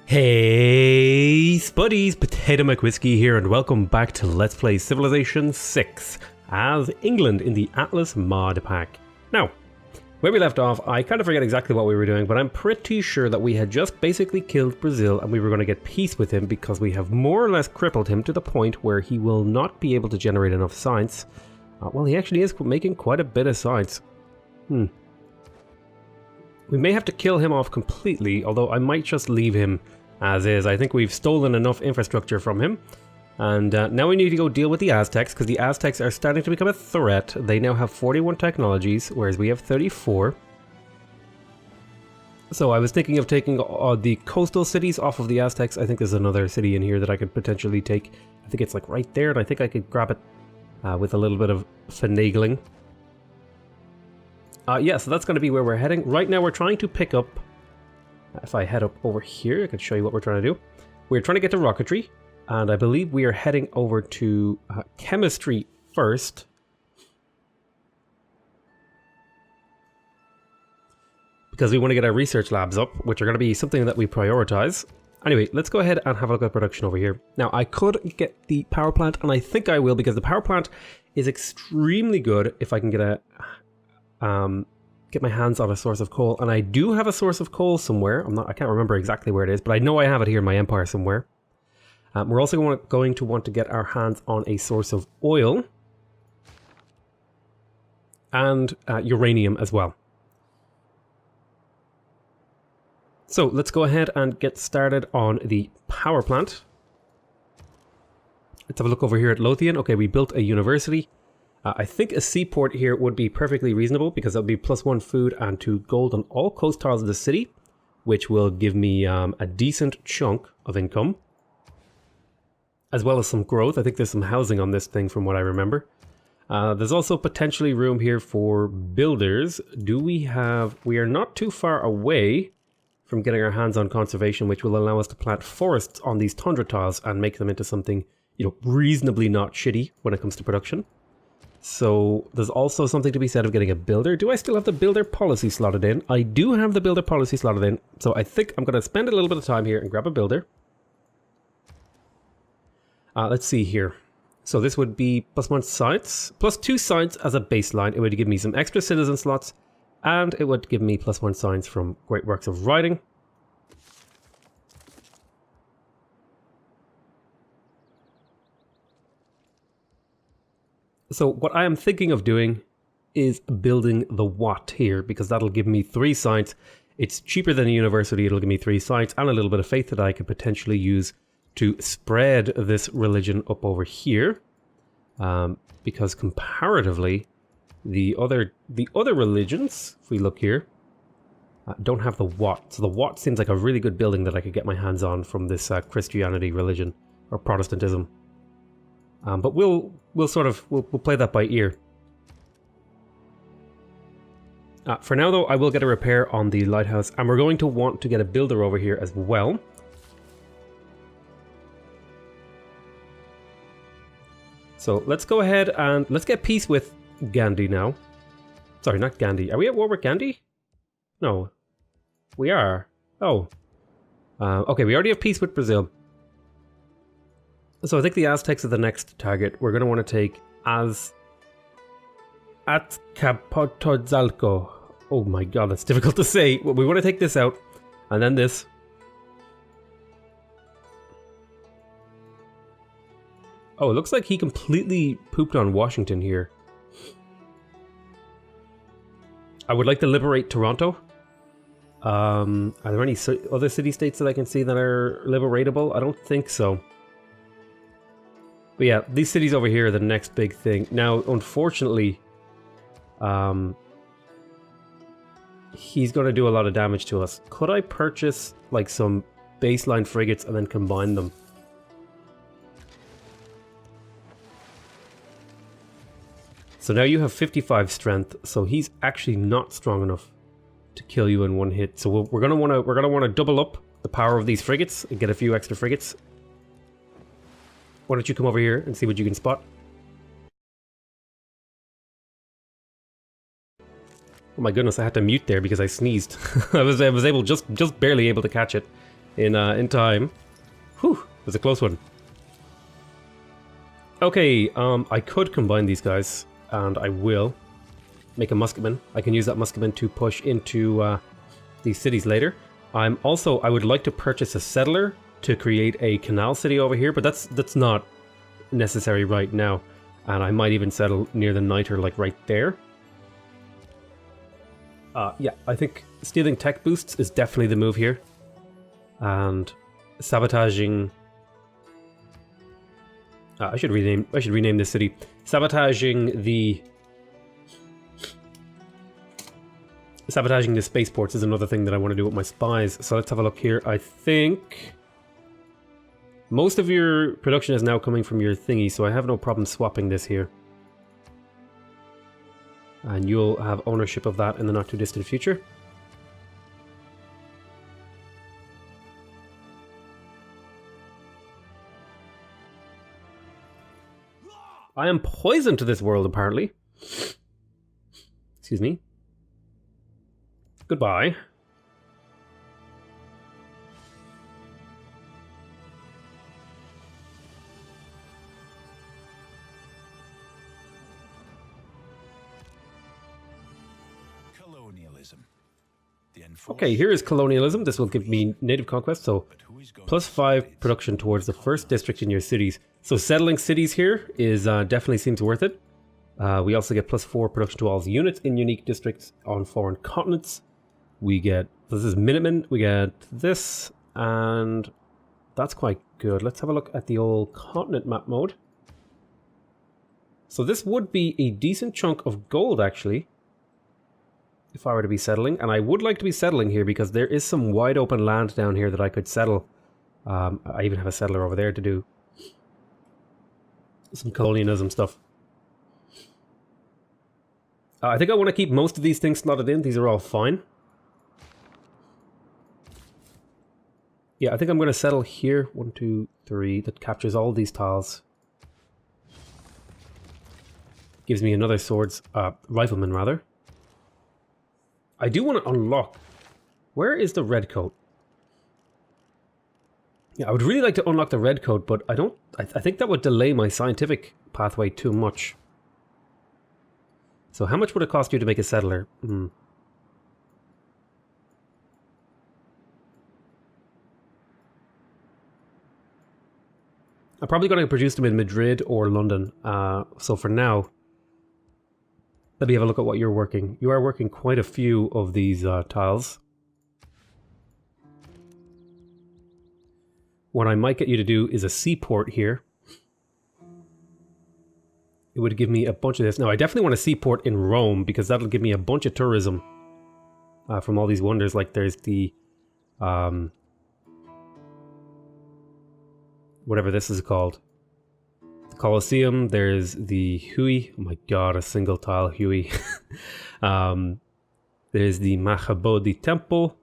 Hey spuddies, PotatoMcWhiskey here and welcome back to Let's Play Civilization 6 as England in the Atlas mod pack. Now, where we left off, I kind of forget exactly what we were doing, but I'm pretty sure that we had just basically killed Brazil and we were going to get peace with him because we have more or less crippled him to the point where he will not be able to generate enough science. Well, he actually is making quite a bit of science. We may have to kill him off completely, although I might just leave him as is. I think we've stolen enough infrastructure from him. And now we need to go deal with the Aztecs, because the Aztecs are starting to become a threat. They now have 41 technologies, whereas we have 34. So I was thinking of taking the coastal cities off of the Aztecs. I think there's another city in here that I could potentially take. I think it's like right there, and I think I could grab it with a little bit of finagling. Yeah, so that's going to be where we're heading. Right now we're trying to pick up... If I head up over here, I can show you what we're trying to do. We're trying to get to rocketry, and I believe we are heading over to chemistry first. Because we want to get our research labs up, which are going to be something that we prioritize. Anyway, let's go ahead and have a look at production over here. Now, I could get the power plant, and I think I will, because the power plant is extremely good if I can get a... get my hands on a source of coal, and I do have a source of coal somewhere. I can't remember exactly where it is, but I know I have it here in my empire somewhere. We're also going to want to get our hands on a source of oil and uranium as well. So let's go ahead and get started on the power plant. Let's have a look over here at Lothian. Okay, we built a university. I think a seaport here would be perfectly reasonable because that'll be +1 food and 2 gold on all coast tiles of the city, which will give me a decent chunk of income, as well as some growth. I think there's some housing on this thing from what I remember. There's also potentially room here for builders. We are not too far away from getting our hands on conservation, which will allow us to plant forests on these tundra tiles and make them into something, reasonably not shitty when it comes to production. So there's also something to be said of getting a builder. Do I still have the builder policy slotted in? I do have the builder policy slotted in. So I think I'm going to spend a little bit of time here and grab a builder. Let's see here. So this would be +1 sites, +2 sites as a baseline. It would give me some extra citizen slots, and it would give me +1 science from great works of writing. So what I am thinking of doing is building the Watt here, because that'll give me 3 sites. It's cheaper than a university. It'll give me 3 sites and a little bit of faith that I could potentially use to spread this religion up over here. Because comparatively, the other religions, if we look here, don't have the Watt. So the Watt seems like a really good building that I could get my hands on from this Christianity religion or Protestantism. But we'll play that by ear. For now, though, I will get a repair on the lighthouse, and we're going to want to get a builder over here as well. So let's go ahead and let's get peace with Gandhi now. Sorry, not Gandhi. Are we at war with Gandhi? No, we are. Oh, okay. We already have peace with Brazil. So I think the Aztecs are the next target. We're going to want to take Azcapotzalco. Oh my god, that's difficult to say. We want to take this out, and then this. Oh, it looks like he completely pooped on Washington here. I would like to liberate Toronto. Are there any other city-states that I can see that are liberatable? I don't think so. But yeah, these cities over here are the next big thing. Now, unfortunately, he's going to do a lot of damage to us. Could I purchase like some baseline frigates and then combine them? So now you have 55 strength, so he's actually not strong enough to kill you in one hit. So we're gonna want to double up the power of these frigates and get a few extra frigates. Why don't you come over here and see what you can spot? Oh my goodness, I had to mute there because I sneezed. I was able just barely able to catch it. in time. Whew, was a close one. Okay, I could combine these guys, and I will make a musketman. I can use that musketman to push into these cities later. I would like to purchase a settler to create a canal city over here, but that's not necessary right now. And I might even settle near the niter, like right there. Yeah, I think stealing tech boosts is definitely the move here. And sabotaging... I should rename this city. Sabotaging the spaceports is another thing that I want to do with my spies. So let's have a look here. I think most of your production is now coming from your thingy, so I have no problem swapping this here. And you'll have ownership of that in the not too distant future. I am poison to this world, apparently. Excuse me. Goodbye. Colonialism. Okay, here is colonialism. This will give me native conquest, so +5 production towards the first district in your cities. So settling cities here is definitely seems worth it. We also get +4 production to all the units in unique districts on foreign continents. We get, this is Minutemen, we get this, and that's quite good. Let's have a look at the old continent map mode. So this would be a decent chunk of gold, actually, if I were to be settling. And I would like to be settling here because there is some wide open land down here that I could settle. I even have a settler over there to do some colonialism stuff. I think I want to keep most of these things slotted in. These are all fine. Yeah, I think I'm going to settle here. 1, 2, 3. That captures all these tiles. Gives me another rifleman, rather. I do want to unlock. Where is the red coat? Yeah, I would really like to unlock the red coat, but I don't. I think that would delay my scientific pathway too much. So how much would it cost you to make a settler? I'm probably going to produce them in Madrid or London. So for now, let me have a look at what you're working. You are working quite a few of these tiles. What I might get you to do is a seaport here. It would give me a bunch of this. Now, I definitely want a seaport in Rome because that'll give me a bunch of tourism from all these wonders. Like there's the... whatever this is called. The Colosseum, there's the Hui. Oh my god, a single tile Hui. There's the Mahabodhi Temple.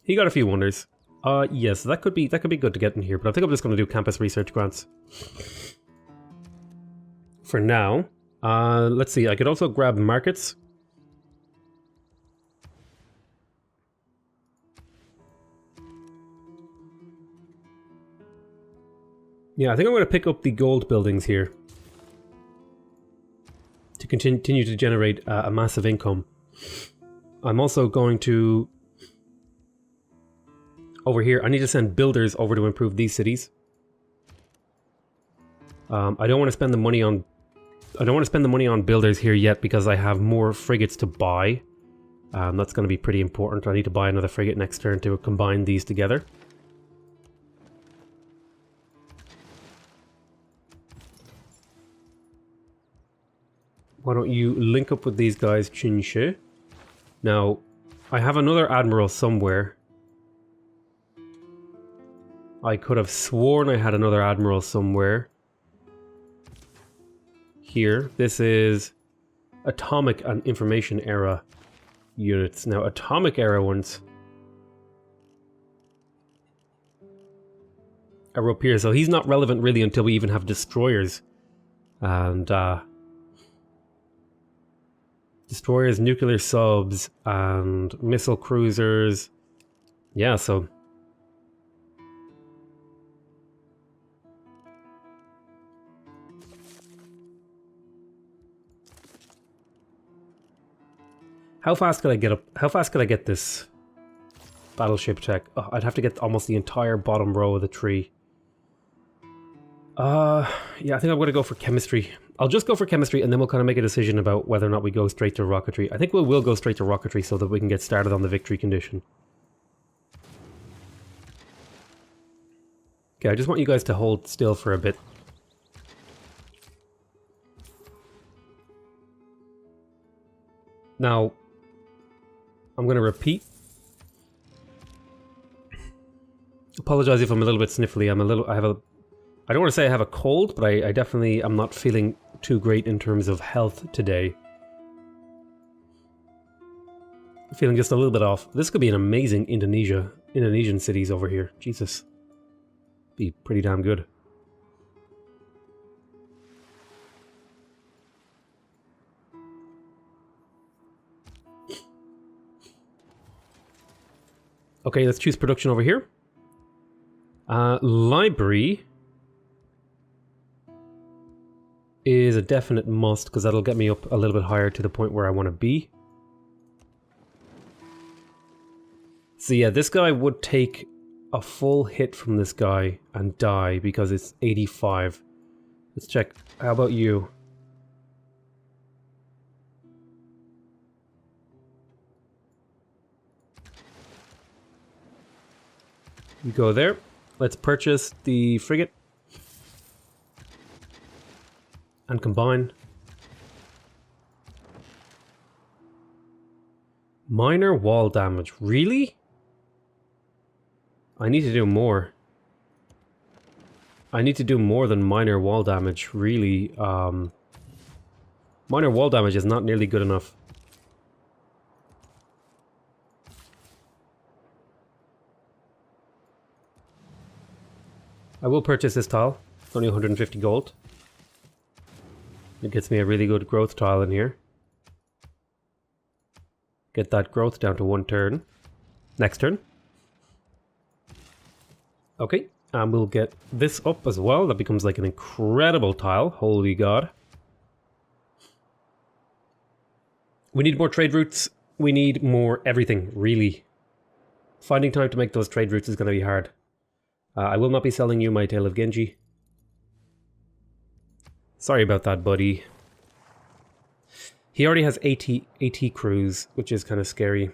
He got a few wonders. Yes, that could be good to get in here, but I think I'm just going to do campus research grants. For now, let's see, I could also grab markets. Yeah, I think I'm going to pick up the gold buildings here to continue to generate a massive income. I'm also going to... Over here, I need to send builders over to improve these cities. I don't want to spend the money on... I don't want to spend the money on builders here yet because I have more frigates to buy. That's going to be pretty important. I need to buy another frigate next turn to combine these together. Why don't you link up with these guys, Chinshe? Now, I have another admiral somewhere. I could have sworn I had another admiral somewhere. Here, this is atomic and information era units. Now, atomic era ones are up here, so he's not relevant really until we even have destroyers. And, destroyers, nuclear subs, and missile cruisers. Yeah, so... How fast could I get up? How fast could I get this battleship check? Oh, I'd have to get almost the entire bottom row of the tree. Yeah, I think I'm going to go for chemistry. I'll just go for chemistry and then we'll kind of make a decision about whether or not we go straight to rocketry. I think we will go straight to rocketry so that we can get started on the victory condition. Okay, I just want you guys to hold still for a bit. Now, I'm going to repeat. Apologize if I'm a little bit sniffly. I don't want to say I have a cold, but I definitely am not feeling too great in terms of health today. Feeling just a little bit off. This could be an amazing Indonesian cities over here. Jesus. Be pretty damn good. Okay, let's choose production over here. Library is a definite must because that'll get me up a little bit higher to the point where I want to be. So yeah, this guy would take a full hit from this guy and die because it's 85. Let's check. How about you? You go there. Let's purchase the frigate. And combine. Minor wall damage. Really? I need to do more. I need to do more than minor wall damage, really. Minor wall damage is not nearly good enough. I will purchase this tile. It's only 150 gold. It gets me a really good growth tile in here. Get that growth down to 1 turn. Next turn. Okay, and we'll get this up as well. That becomes like an incredible tile. Holy God. We need more trade routes. We need more everything, really. Finding time to make those trade routes is going to be hard. I will not be selling you my Tale of Genji. Sorry about that, buddy. He already has AT crews, which is kind of scary.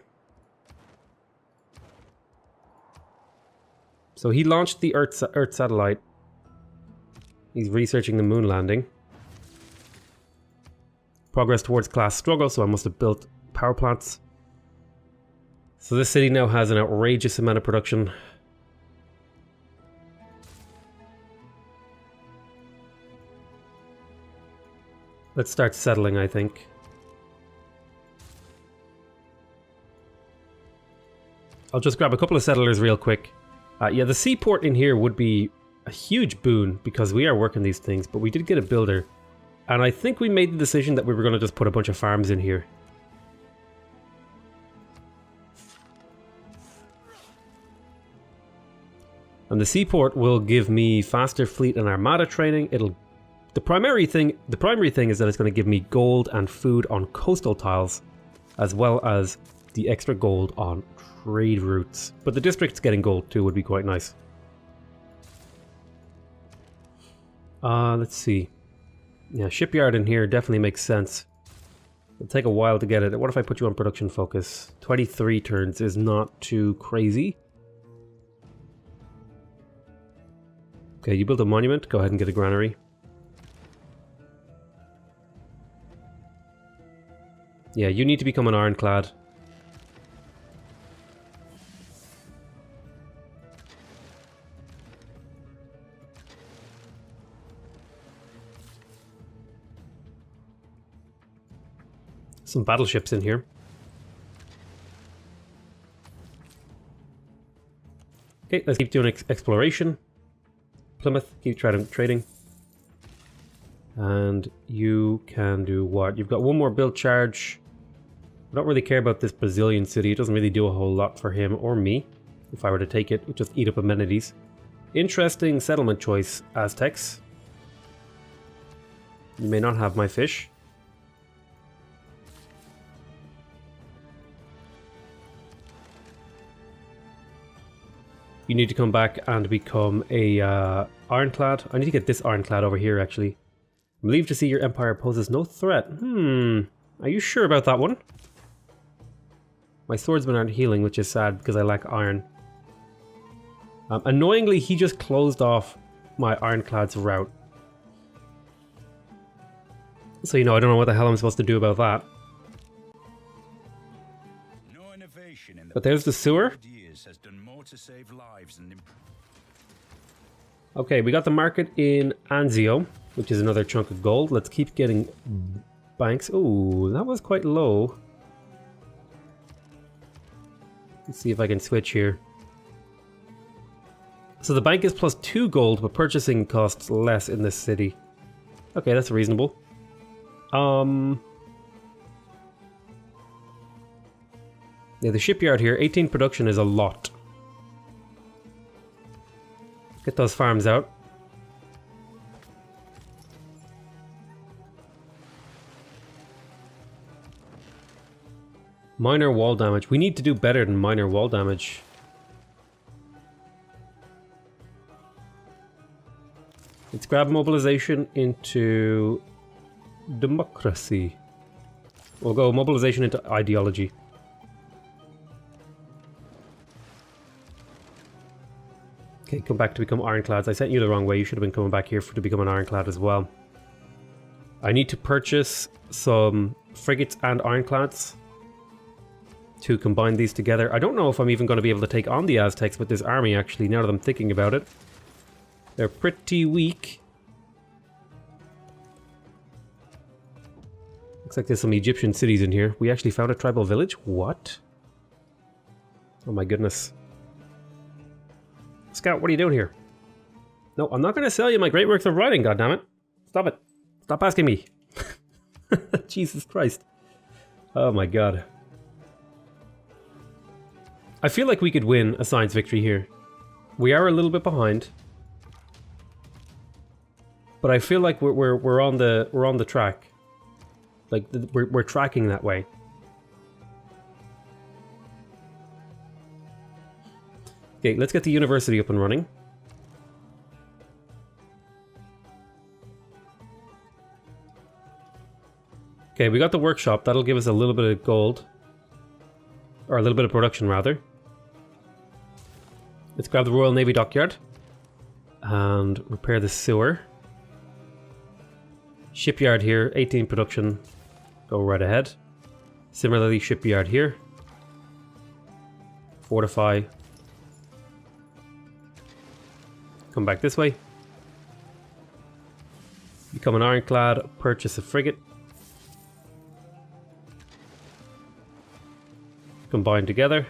So he launched the Earth satellite. He's researching the moon landing. Progress towards class struggle, so I must have built power plants. So this city now has an outrageous amount of production. Let's start settling, I think. I'll just grab a couple of settlers real quick. Yeah, the seaport in here would be a huge boon because we are working these things, but we did get a builder. And I think we made the decision that we were going to just put a bunch of farms in here. And the seaport will give me faster fleet and armada training. The primary thing is that it's going to give me gold and food on coastal tiles, as well as the extra gold on trade routes. But the districts getting gold too would be quite nice. Let's see. Yeah, shipyard in here definitely makes sense. It'll take a while to get it. What if I put you on production focus? 23 turns is not too crazy. Okay, you build a monument. Go ahead and get a granary. Yeah, you need to become an ironclad. Some battleships in here. Okay, let's keep doing exploration. Plymouth, keep trading. And you can do what? You've got one more build charge. I don't really care about this Brazilian city. It doesn't really do a whole lot for him or me. if I were to take it, just eat up amenities. Interesting settlement choice, Aztecs. You may not have my fish. You need to come back and become a ironclad. I need to get this ironclad over here, actually. I'm relieved to see your empire poses no threat. Are you sure about that one? My swordsmen aren't healing, which is sad because I lack iron. Annoyingly, he just closed off my ironclad's route. So, you know, I don't know what the hell I'm supposed to do about that. But there's the sewer. Okay, we got the market in Anzio, which is another chunk of gold. Let's keep getting banks. Ooh, that was quite low. Let's see if I can switch here. So the bank is plus 2 gold, but purchasing costs less in this city. Okay, that's reasonable. Yeah, the shipyard here, 18 production is a lot. Get those farms out. Minor wall damage. We need to do better than minor wall damage. Let's grab mobilization into democracy. We'll go mobilization into ideology. Okay, come back to become ironclads. I sent you the wrong way. You should have been coming back here to become an ironclad as well. I need to purchase some frigates and ironclads to combine these together. I don't know if I'm even going to be able to take on the Aztecs with this army, actually, now that I'm thinking about it. They're pretty weak. Looks like there's some Egyptian cities in here. We actually found a tribal village? What? Oh my goodness. Scout, what are you doing here? No, I'm not going to sell you my great works of writing, goddammit. Stop it. Stop asking me. Jesus Christ. Oh my god. I feel like we could win a science victory here. We are a little bit behind. But I feel like we're on the track. Like we're tracking that way. Okay, let's get the university up and running. Okay, we got the workshop. That'll give us a little bit of gold. Or a little bit of production, rather. Let's grab the Royal Navy dockyard. And repair the sewer. Shipyard here, 18 production. Go right ahead. Similarly, shipyard here. Fortify. Come back this way. Become an ironclad. Purchase a frigate. Combine together.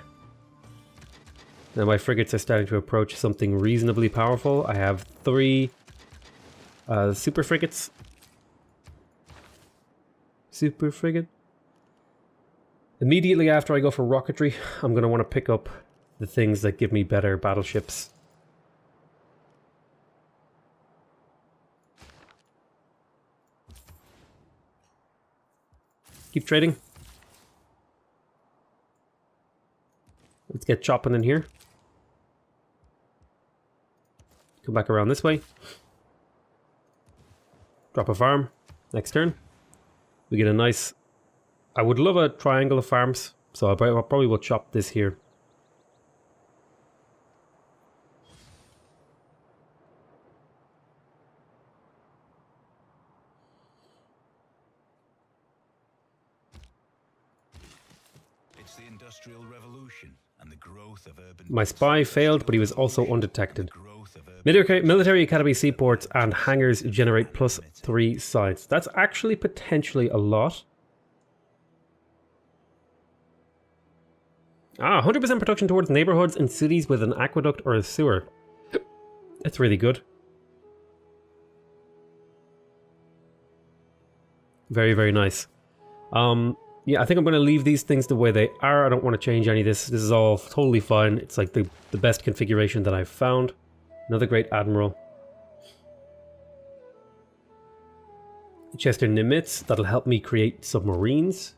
Now my frigates are starting to approach something reasonably powerful. I have 3 super frigates. Super frigate. Immediately after I go for rocketry, I'm going to want to pick up the things that give me better battleships. Keep trading. Let's get chopping in here. Come back around this way. Drop a farm. Next turn. We get a nice... I would love a triangle of farms, so I probably will chop this here. It's the Industrial Revolution and the growth of urban... My spy failed, but he was also undetected. Military Academy seaports and hangars generate +3 sites. That's actually potentially a lot. 100% production towards neighborhoods and cities with an aqueduct or a sewer. That's really good. Very, very nice. Yeah, I think I'm going to leave these things the way they are. I don't want to change any of this. This is all totally fine. It's like the best configuration that I've found. Another great admiral. Chester Nimitz, that'll help me create submarines.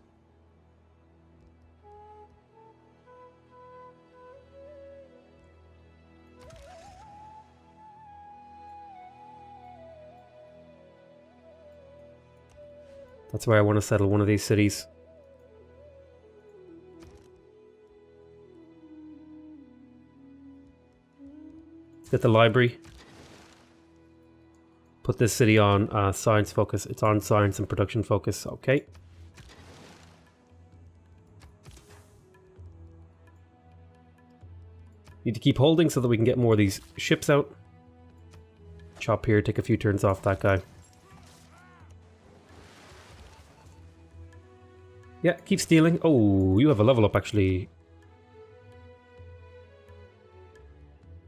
That's where I want to settle one of these cities. Get the library. Put this city on science focus. It's on science and production focus. Okay. Need to keep holding so that we can get more of these ships out. Chop here, take a few turns off that guy. Yeah, keep stealing. Oh, you have a level up actually.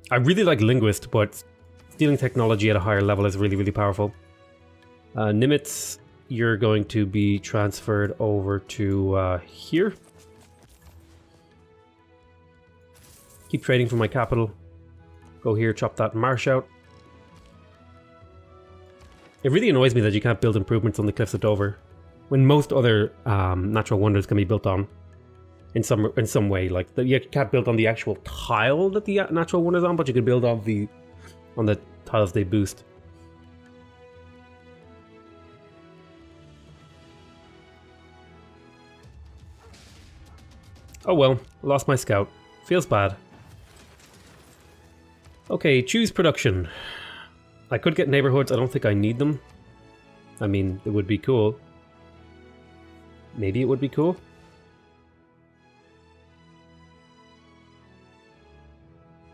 I really like Linguist, but stealing technology at a higher level is really, really powerful. Nimitz, you're going to be transferred over to here. Keep trading for my capital. Go here, chop that marsh out. It really annoys me that you can't build improvements on the cliffs of Dover, when most other natural wonders can be built on in some way. Like you can't build on the actual tile that the natural wonder's on, but you can build on the tiles they boost. Oh well, lost my scout. Feels bad. Okay, choose production. I could get neighborhoods. I don't think I need them. I mean, it would be cool. Maybe it would be cool.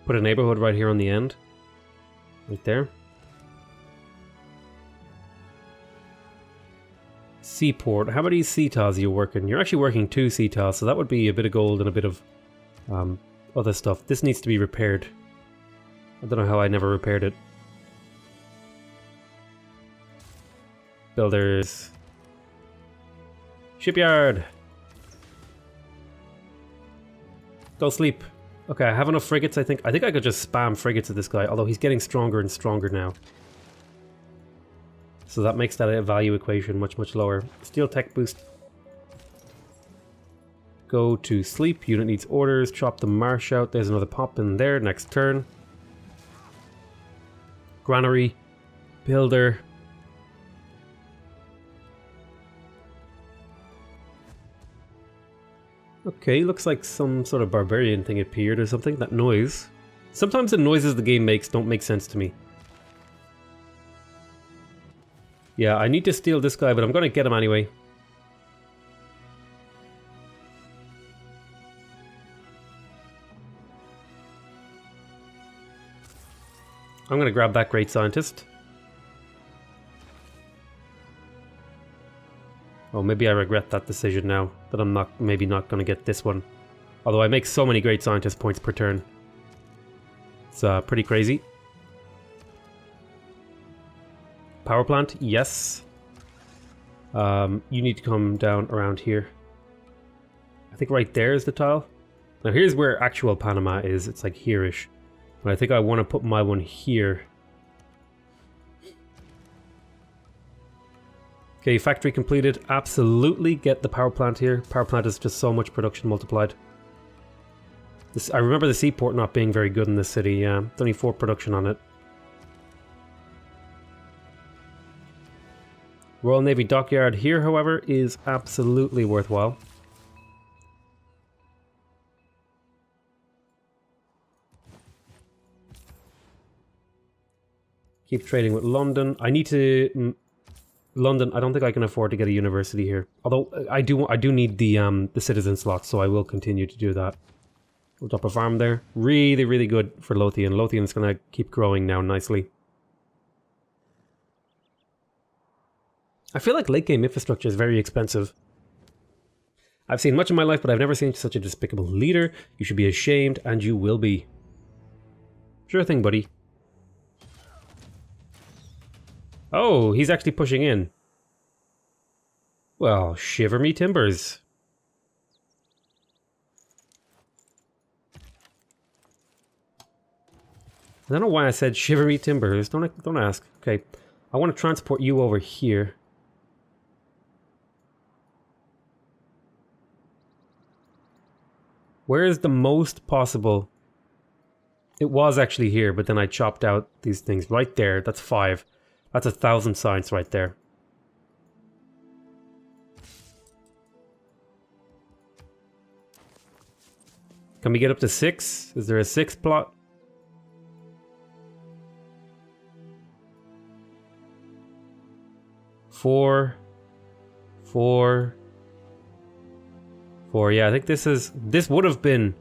Put a neighborhood right here on the end. Right there. Seaport. How many sea tiles are you working? You're actually working 2 sea tiles, so that would be a bit of gold and a bit of other stuff. This needs to be repaired. I don't know how I never repaired it. Builders. Shipyard. Go sleep. Okay, I have enough frigates, I think. I think I could just spam frigates at this guy, although he's getting stronger and stronger now. So that makes that value equation much, much lower. Steel tech boost. Go to sleep. Unit needs orders. Chop the marsh out. There's another pop in there. Next turn. Granary. Builder. Okay, looks like some sort of barbarian thing appeared or something. That noise. Sometimes the noises the game makes don't make sense to me. Yeah, I need to steal this guy, but I'm going to get him anyway. I'm going to grab that great scientist. Oh, maybe I regret that decision now, that I'm maybe not going to get this one. Although I make so many great scientist points per turn. It's pretty crazy. Power plant, yes. You need to come down around here. I think right there is the tile. Now here's where actual Panama is. It's like here-ish. But I think I want to put my one here. Okay, factory completed. Absolutely get the power plant here. Power plant is just so much production multiplied. I remember the seaport not being very good in this city. Yeah, there's only 4 production on it. Royal Navy dockyard here, however, is absolutely worthwhile. Keep trading with London. I need to... London, I don't think I can afford to get a university here. Although, I do need the citizen slots, so I will continue to do that. We'll drop a farm there. Really, really good for Lothian. Lothian is going to keep growing now nicely. I feel like late game infrastructure is very expensive. I've seen much in my life, but I've never seen such a despicable leader. You should be ashamed, and you will be. Sure thing, buddy. Oh, he's actually pushing in. Well, shiver me timbers. I don't know why I said shivery timbers. Don't ask. Okay. I want to transport you over here. Where is the most possible? It was actually here, but then I chopped out these things right there. That's 5. That's 1,000 science right there. Can we get up to 6? Is there a 6 plot? Four. Yeah, I think this would have been,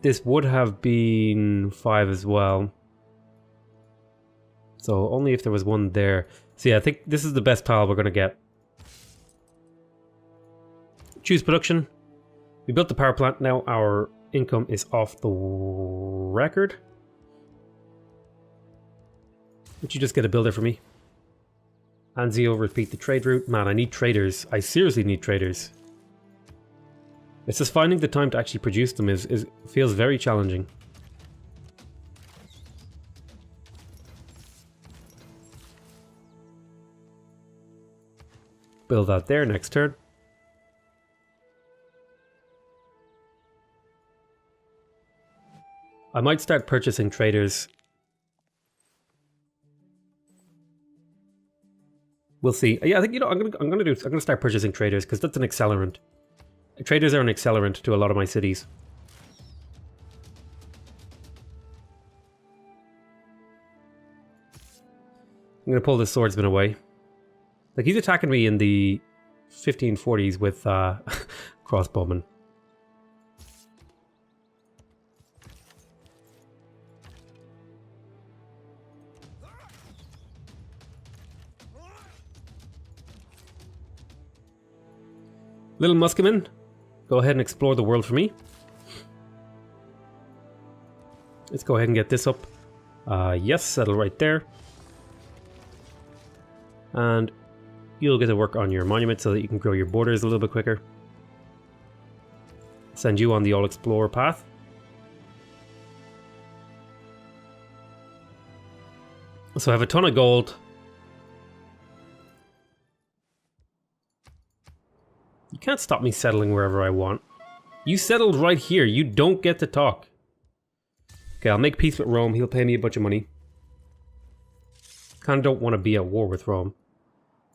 this would have been 5 as well. So only if there was one there. So yeah, I think this is the best tile we're gonna get. Choose production. We built the power plant. Now our income is off the record. Would you just get a builder for me? And Zio, repeat the trade route. Man, I need traders. I seriously need traders. It's just finding the time to actually produce them feels very challenging. Build that there, next turn. I might start purchasing traders. We'll see. Yeah, I think I'm gonna start purchasing traders because that's an accelerant. Traders are an accelerant to a lot of my cities. I'm gonna pull the swordsman away. Like, he's attacking me in the 1540s with crossbowmen. Little Musketman, go ahead and explore the world for me. Let's go ahead and get this up. Yes, settle right there. And you'll get to work on your monument so that you can grow your borders a little bit quicker. Send you on the all-explorer path. So I have a ton of gold. You can't stop me settling wherever I want. You settled right here. You don't get to talk. Okay, I'll make peace with Rome. He'll pay me a bunch of money. Kind of don't want to be at war with Rome.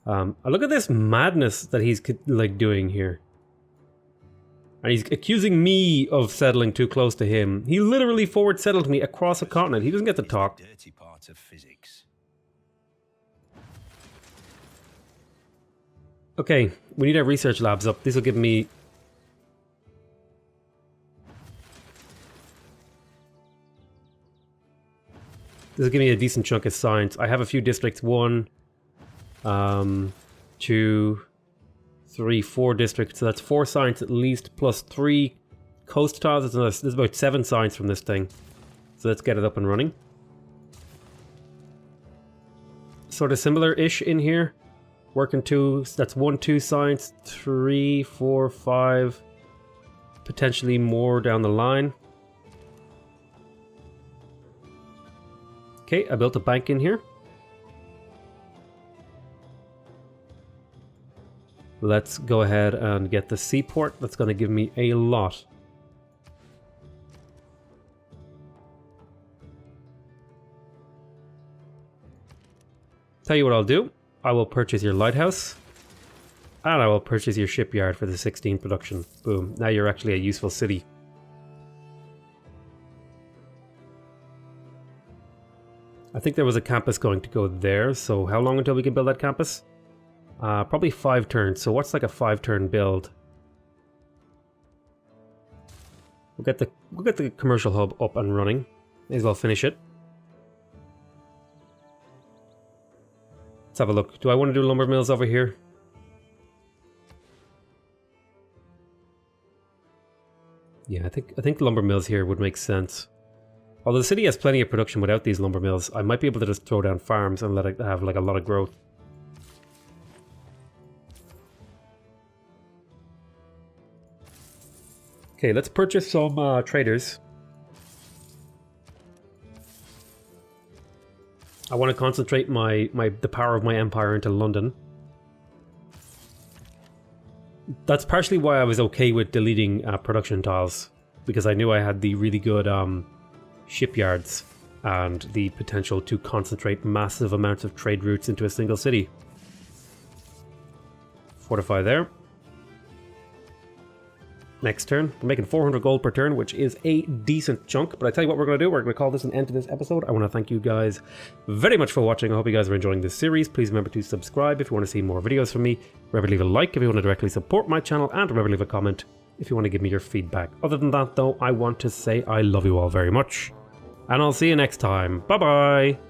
Look at this madness that he's like doing here. And he's accusing me of settling too close to him. He literally forward settled me across a continent. He doesn't get to talk. Dirty part of physics. Okay, we need our research labs up. This will give me... This will give me a decent chunk of science. I have a few districts. 1, 2, 3, 4 districts. So that's 4 science at least, plus 3 coast tiles. There's about 7 science from this thing. So let's get it up and running. Sort of similar-ish in here. Working 2, that's 1, 2 science, 3, 4, 5, potentially more down the line. Okay, I built a bank in here. Let's go ahead and get the seaport. That's going to give me a lot. Tell you what I'll do. I will purchase your lighthouse. And I will purchase your shipyard for the 16 production. Boom. Now you're actually a useful city. I think there was a campus going to go there. So how long until we can build that campus? Probably 5 turns. So what's like a 5-turn build? We'll get the commercial hub up and running. May as well finish it. Let's have a look. Do I want to do lumber mills over here? Yeah, I think lumber mills here would make sense. Although the city has plenty of production without these lumber mills, I might be able to just throw down farms and let it have like a lot of growth. Okay, let's purchase some traders. I want to concentrate the power of my empire into London. That's partially why I was okay with deleting production tiles, because I knew I had the really good shipyards and the potential to concentrate massive amounts of trade routes into a single city. Fortify there. Next turn, we're making 400 gold per turn, which is a decent chunk. But I tell you what we're going to do. We're going to call this an end to this episode. I want to thank you guys very much for watching. I hope you guys are enjoying this series. Please remember to subscribe if you want to see more videos from me. Remember to leave a like if you want to directly support my channel. And remember to leave a comment if you want to give me your feedback. Other than that, though, I want to say I love you all very much. And I'll see you next time. Bye-bye.